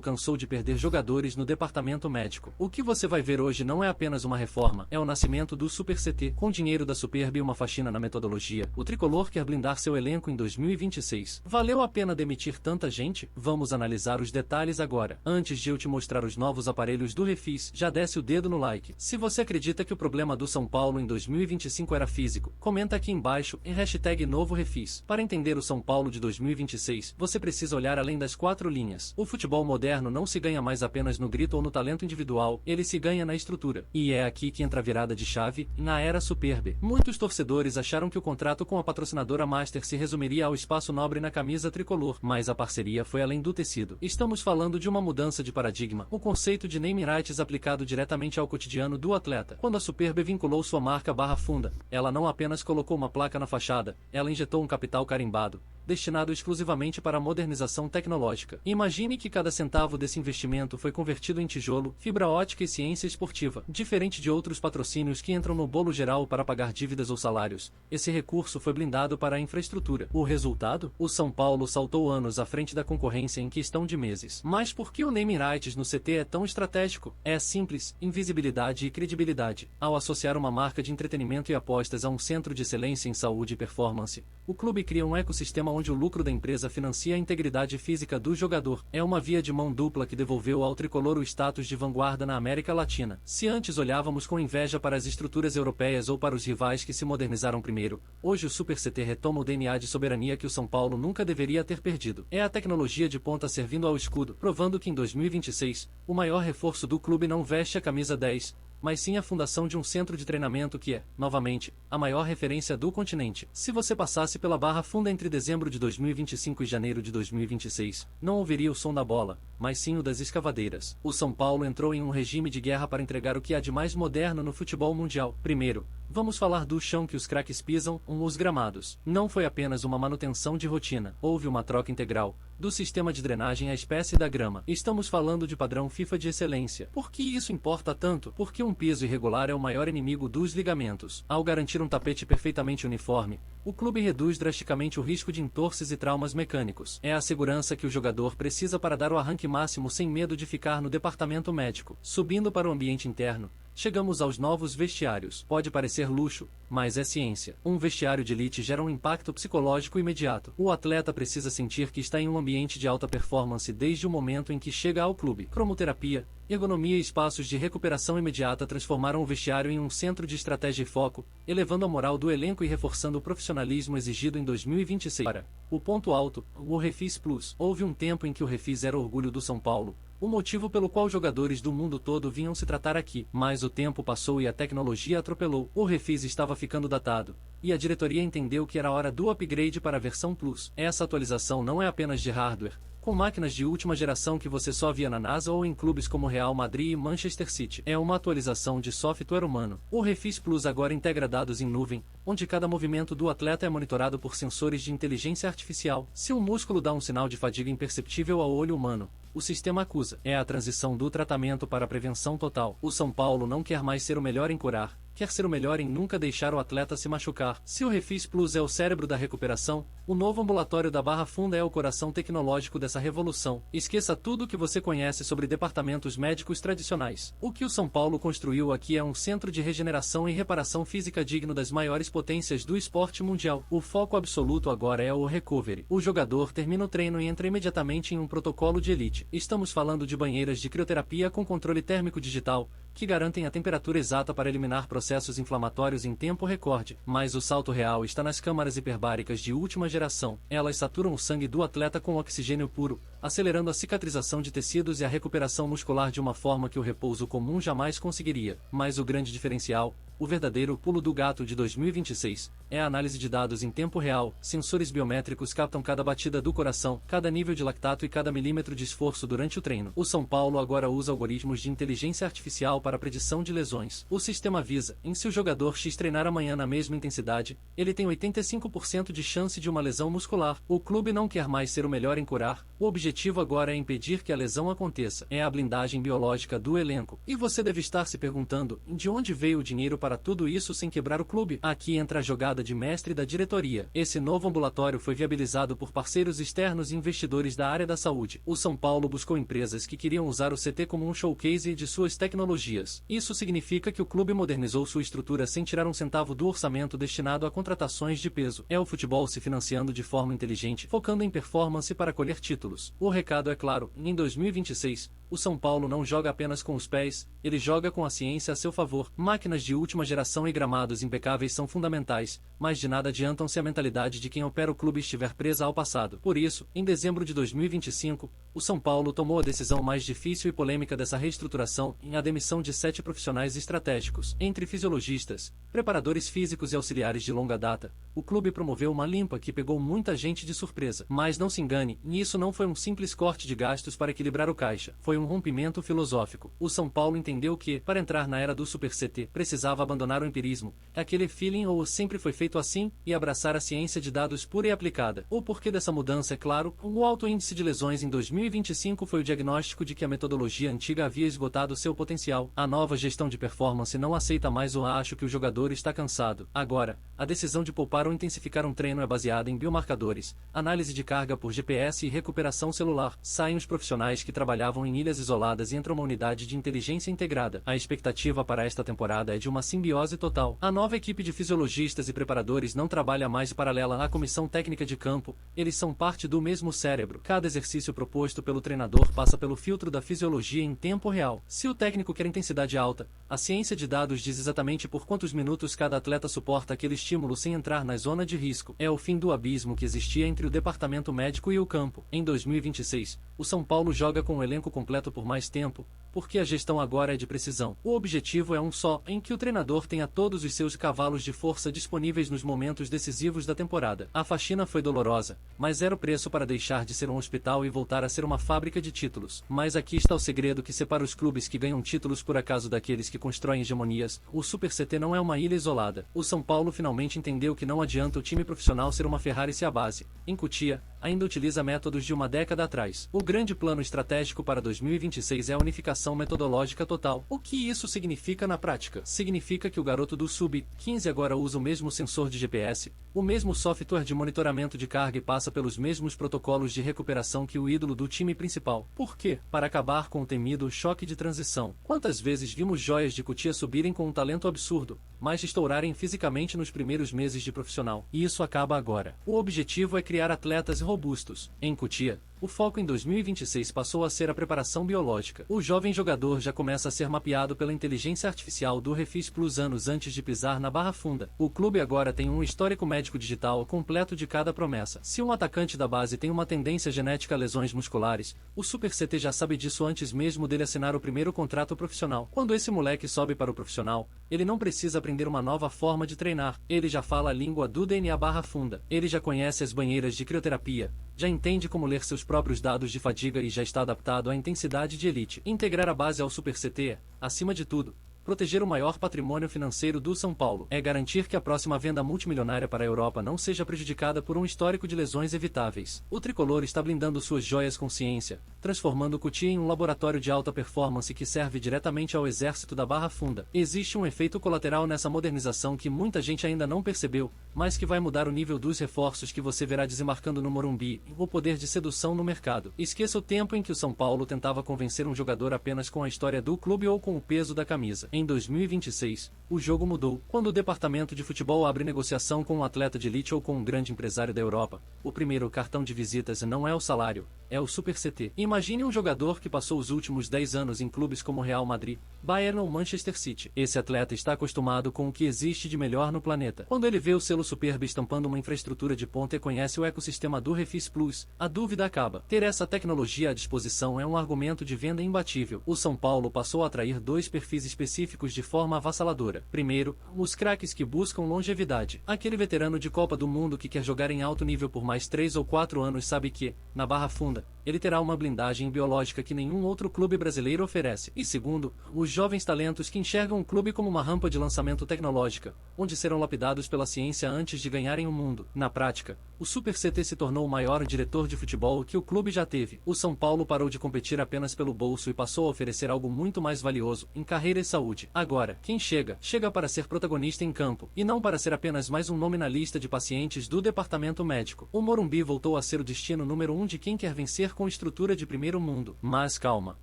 cansou de perder jogadores no departamento médico. O que você vai ver hoje não é apenas uma reforma, é o nascimento do Super CT. Com dinheiro da Superb e uma faxina na metodologia, o tricolor quer blindar seu elenco em 2026. Valeu a pena demitir tanta gente? Vamos analisar os detalhes agora. Antes de eu te mostrar os novos aparelhos do Refis, já desce o dedo no like. Se você acredita que o problema do São Paulo em 2025 era físico, comenta aqui embaixo e hashtag novo Refis. Para entender o São Paulo de 2026, você precisa olhar além das 4 linhas. O futebol moderno não se ganha mais apenas no grito ou no talento individual, ele se ganha na estrutura. E é aqui que entra a virada de chave, na era Superb. Muitos torcedores acharam que o contrato com a patrocinadora Master se resumiria ao espaço nobre na camisa tricolor, mas a parceria foi além do tecido. Estamos falando de uma mudança de paradigma, o conceito de naming rights aplicado diretamente ao cotidiano do atleta. Quando a Superb vinculou sua marca Barra Funda, ela não apenas colocou uma placa na fachada, ela injetou um capital carimbado, destinado exclusivamente para a modernização tecnológica. Imagine que cada centavo desse investimento foi convertido em tijolo, fibra ótica e ciência esportiva. Diferente de outros patrocínios que entram no bolo geral para pagar dívidas ou salários, esse recurso foi blindado para a infraestrutura. O resultado? O São Paulo saltou anos à frente da concorrência em questão de meses. Mas por que o naming rights no CT é tão estratégico? É simples: invisibilidade e credibilidade. Ao associar uma marca de entretenimento e apostas a um centro de excelência em saúde e performance, o clube cria um ecossistema onde o lucro da empresa financia a integridade física do jogador. É uma via de mão dupla que devolveu ao tricolor o status de vanguarda na América Latina. Se antes olhávamos com inveja para as estruturas europeias ou para os rivais que se modernizaram primeiro, hoje o Super CT retoma o DNA de soberania que o São Paulo nunca deveria ter perdido. É a tecnologia de ponta servindo ao escudo, provando que em 2026, o maior reforço do clube não veste a camisa 10, mas sim a fundação de um centro de treinamento que é, novamente, a maior referência do continente. Se você passasse pela Barra Funda entre dezembro de 2025 e janeiro de 2026, não ouviria o som da bola, mas sim o das escavadeiras. O São Paulo entrou em um regime de guerra para entregar o que há de mais moderno no futebol mundial. Primeiro, vamos falar do chão que os craques pisam, os gramados. Não foi apenas uma manutenção de rotina, houve uma troca integral, do sistema de drenagem à espécie da grama. Estamos falando de padrão FIFA de excelência. Por que isso importa tanto? Porque um piso irregular é o maior inimigo dos ligamentos. Ao garantir um tapete perfeitamente uniforme, o clube reduz drasticamente o risco de entorses e traumas mecânicos. É a segurança que o jogador precisa para dar o arranque máximo sem medo de ficar no departamento médico. Subindo para o ambiente interno, chegamos aos novos vestiários. Pode parecer luxo, mas é ciência. Um vestiário de elite gera um impacto psicológico imediato. O atleta precisa sentir que está em um ambiente de alta performance desde o momento em que chega ao clube. Cromoterapia, ergonomia e espaços de recuperação imediata transformaram o vestiário em um centro de estratégia e foco, elevando a moral do elenco e reforçando o profissionalismo exigido em 2026. Para o ponto alto, o Refis Plus. Houve um tempo em que o Refis era orgulho do São Paulo, o motivo pelo qual jogadores do mundo todo vinham se tratar aqui. Mas o tempo passou e a tecnologia atropelou. O Refis estava ficando datado, e a diretoria entendeu que era hora do upgrade para a versão Plus. Essa atualização não é apenas de hardware, com máquinas de última geração que você só via na NASA ou em clubes como Real Madrid e Manchester City. É uma atualização de software humano. O Refis Plus agora integra dados em nuvem, onde cada movimento do atleta é monitorado por sensores de inteligência artificial. Se o músculo dá um sinal de fadiga imperceptível ao olho humano, o sistema acusa. É a transição do tratamento para a prevenção total. O São Paulo não quer mais ser o melhor em curar, quer ser o melhor em nunca deixar o atleta se machucar. Se o Refis Plus é o cérebro da recuperação, o novo ambulatório da Barra Funda é o coração tecnológico dessa revolução. Esqueça tudo o que você conhece sobre departamentos médicos tradicionais. O que o São Paulo construiu aqui é um centro de regeneração e reparação física digno das maiores potências do esporte mundial. O foco absoluto agora é o recovery. O jogador termina o treino e entra imediatamente em um protocolo de elite. Estamos falando de banheiras de crioterapia com controle térmico digital, que garantem a temperatura exata para eliminar processos inflamatórios em tempo recorde. Mas o salto real está nas câmaras hiperbáricas de última geração. Elas saturam o sangue do atleta com oxigênio puro, acelerando a cicatrização de tecidos e a recuperação muscular de uma forma que o repouso comum jamais conseguiria. Mas o grande diferencial, o verdadeiro pulo do gato de 2026, é a análise de dados em tempo real. Sensores biométricos captam cada batida do coração, cada nível de lactato e cada milímetro de esforço durante o treino. O São Paulo agora usa algoritmos de inteligência artificial para a predição de lesões. O sistema avisa, se o jogador X treinar amanhã na mesma intensidade, ele tem 85% de chance de uma lesão muscular. O clube não quer mais ser o melhor em curar, o objetivo agora é impedir que a lesão aconteça. É a blindagem biológica do elenco. E você deve estar se perguntando, de onde veio o dinheiro para para tudo isso sem quebrar o clube? Aqui entra a jogada de mestre da diretoria. Esse novo ambulatório foi viabilizado por parceiros externos e investidores da área da saúde. O São Paulo buscou empresas que queriam usar o CT como um showcase de suas tecnologias. Isso significa que o clube modernizou sua estrutura sem tirar um centavo do orçamento destinado a contratações de peso. É o futebol se financiando de forma inteligente, focando em performance para colher títulos. O recado é claro: em 2026, o São Paulo não joga apenas com os pés, ele joga com a ciência a seu favor. Máquinas de última geração e gramados impecáveis são fundamentais, mas de nada adiantam se a mentalidade de quem opera o clube estiver presa ao passado. Por isso, em dezembro de 2025, o São Paulo tomou a decisão mais difícil e polêmica dessa reestruturação, em a demissão de 7 profissionais estratégicos. Entre fisiologistas, preparadores físicos e auxiliares de longa data, o clube promoveu uma limpa que pegou muita gente de surpresa. Mas não se engane, isso não foi um simples corte de gastos para equilibrar o caixa, foi um rompimento filosófico. O São Paulo entendeu que, para entrar na era do Super CT, precisava abandonar o empirismo, aquele feeling ou sempre foi feito assim, e abraçar a ciência de dados pura e aplicada. O porquê dessa mudança é claro: o alto índice de lesões em 2025 foi o diagnóstico de que a metodologia antiga havia esgotado seu potencial. A nova gestão de performance não aceita mais o acho que o jogador está cansado. Agora, a decisão de poupar ou intensificar um treino é baseada em biomarcadores, análise de carga por GPS e recuperação celular. Saem os profissionais que trabalhavam em ilhas isoladas e entra uma unidade de inteligência integrada. A expectativa para esta temporada é de uma simbiose total. A nova equipe de fisiologistas e preparadores não trabalha mais paralela à comissão técnica de campo, eles são parte do mesmo cérebro. Cada exercício proposto pelo treinador passa pelo filtro da fisiologia em tempo real. Se o técnico quer intensidade alta, a ciência de dados diz exatamente por quantos minutos cada atleta suporta aquele estímulo sem entrar na zona de risco. É o fim do abismo que existia entre o departamento médico e o campo. Em 2026, o São Paulo joga com o elenco completo por mais tempo, porque a gestão agora é de precisão. O objetivo é um só, em que o treinador tenha todos os seus cavalos de força disponíveis nos momentos decisivos da temporada. A faxina foi dolorosa, mas era o preço para deixar de ser um hospital e voltar a ser uma fábrica de títulos. Mas aqui está o segredo que separa os clubes que ganham títulos por acaso daqueles que constroem hegemonias. O Super CT não é uma ilha isolada. O São Paulo finalmente entendeu que não adianta o time profissional ser uma Ferrari se a base, em Cotia, ainda utiliza métodos de uma década atrás. O grande plano estratégico para 2026 é a unificação metodológica total. O que isso significa na prática? Significa que o garoto do Sub-15 agora usa o mesmo sensor de GPS, o mesmo software de monitoramento de carga e passa pelos mesmos protocolos de recuperação que o ídolo do time principal. Por quê? Para acabar com o temido choque de transição. Quantas vezes vimos joias de Cotia subirem com um talento absurdo, mas estourarem fisicamente nos primeiros meses de profissional? E isso acaba agora. O objetivo é criar atletas robustos. Em Cotia, o foco em 2026 passou a ser a preparação biológica. O jovem jogador já começa a ser mapeado pela inteligência artificial do Refis Plus anos antes de pisar na Barra Funda. O clube agora tem um histórico médico digital completo de cada promessa. Se um atacante da base tem uma tendência genética a lesões musculares, o Super CT já sabe disso antes mesmo dele assinar o primeiro contrato profissional. Quando esse moleque sobe para o profissional, ele não precisa aprender uma nova forma de treinar. Ele já fala a língua do DNA Barra Funda. Ele já conhece as banheiras de crioterapia, já entende como ler seus próprios dados de fadiga e já está adaptado à intensidade de elite. Integrar a base ao Super CT é, acima de tudo, proteger o maior patrimônio financeiro do São Paulo. É garantir que a próxima venda multimilionária para a Europa não seja prejudicada por um histórico de lesões evitáveis. O tricolor está blindando suas joias com ciência, transformando Cotia em um laboratório de alta performance que serve diretamente ao exército da Barra Funda. Existe um efeito colateral nessa modernização que muita gente ainda não percebeu, mas que vai mudar o nível dos reforços que você verá desembarcando no Morumbi, o poder de sedução no mercado. Esqueça o tempo em que o São Paulo tentava convencer um jogador apenas com a história do clube ou com o peso da camisa. Em 2026, o jogo mudou. Quando o departamento de futebol abre negociação com um atleta de elite ou com um grande empresário da Europa, o primeiro cartão de visitas não é o salário, é o Super CT. Imagine um jogador que passou os últimos 10 anos em clubes como Real Madrid, Bayern ou Manchester City. Esse atleta está acostumado com o que existe de melhor no planeta. Quando ele vê o selo Superb estampando uma infraestrutura de ponta e conhece o ecossistema do Refis Plus, a dúvida acaba. Ter essa tecnologia à disposição é um argumento de venda imbatível. O São Paulo passou a atrair 2 perfis específicos de forma avassaladora. Primeiro, os craques que buscam longevidade. Aquele veterano de Copa do Mundo que quer jogar em alto nível por mais 3 ou 4 anos sabe que, na Barra Funda, ele terá uma blindagem biológica que nenhum outro clube brasileiro oferece. E segundo, os jovens talentos que enxergam o clube como uma rampa de lançamento tecnológica, onde serão lapidados pela ciência antes de ganharem o mundo. Na prática, o Super CT se tornou o maior diretor de futebol que o clube já teve. O São Paulo parou de competir apenas pelo bolso e passou a oferecer algo muito mais valioso, em carreira e saúde. Agora, quem chega, chega para ser protagonista em campo, e não para ser apenas mais um nome na lista de pacientes do departamento médico. O Morumbi voltou a ser o destino número 1 de quem quer vencer com estrutura de primeiro mundo. Mas calma,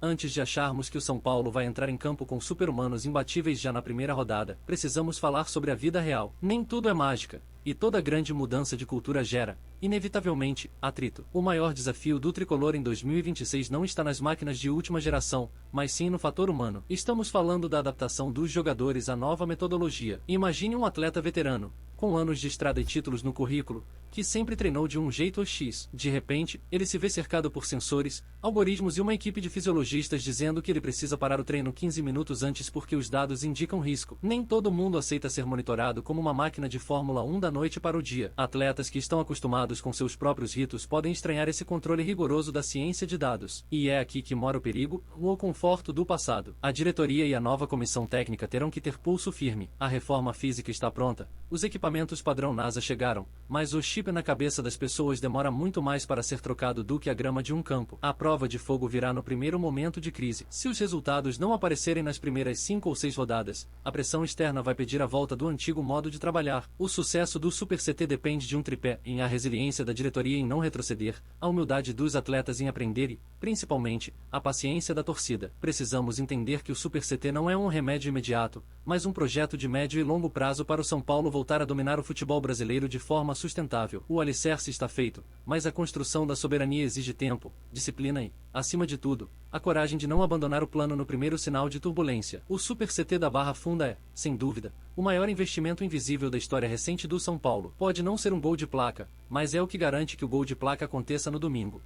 antes de acharmos que o São Paulo vai entrar em campo com super-humanos imbatíveis já na primeira rodada, precisamos falar sobre a vida real. Nem tudo é mágica. E toda grande mudança de cultura gera, inevitavelmente, atrito. O maior desafio do tricolor em 2026 não está nas máquinas de última geração, mas sim no fator humano. Estamos falando da adaptação dos jogadores à nova metodologia. Imagine um atleta veterano, com anos de estrada e títulos no currículo, que sempre treinou de um jeito X. De repente, ele se vê cercado por sensores, algoritmos e uma equipe de fisiologistas dizendo que ele precisa parar o treino 15 minutos antes porque os dados indicam risco. Nem todo mundo aceita ser monitorado como uma máquina de Fórmula 1 da noite para o dia. Atletas que estão acostumados com seus próprios ritos podem estranhar esse controle rigoroso da ciência de dados. E é aqui que mora o perigo, ou o conforto do passado. A diretoria e a nova comissão técnica terão que ter pulso firme. A reforma física está pronta, os equipamentos padrão NASA chegaram, mas o chip na cabeça das pessoas demora muito mais para ser trocado do que a grama de um campo. A prova de fogo virá no primeiro momento de crise. Se os resultados não aparecerem nas primeiras 5 ou 6 rodadas, a pressão externa vai pedir a volta do antigo modo de trabalhar. O sucesso do Super CT depende de um tripé, em a resiliência da diretoria em não retroceder, a humildade dos atletas em aprender e, principalmente, a paciência da torcida. Precisamos entender que o Super CT não é um remédio imediato, mas um projeto de médio e longo prazo para o São Paulo voltar a dominar o futebol brasileiro de forma sustentável. O alicerce está feito, mas a construção da soberania exige tempo, disciplina e, acima de tudo, a coragem de não abandonar o plano no primeiro sinal de turbulência. O Super CT da Barra Funda é, sem dúvida, o maior investimento invisível da história recente do São Paulo. Pode não ser um gol de placa, mas é o que garante que o gol de placa aconteça no domingo.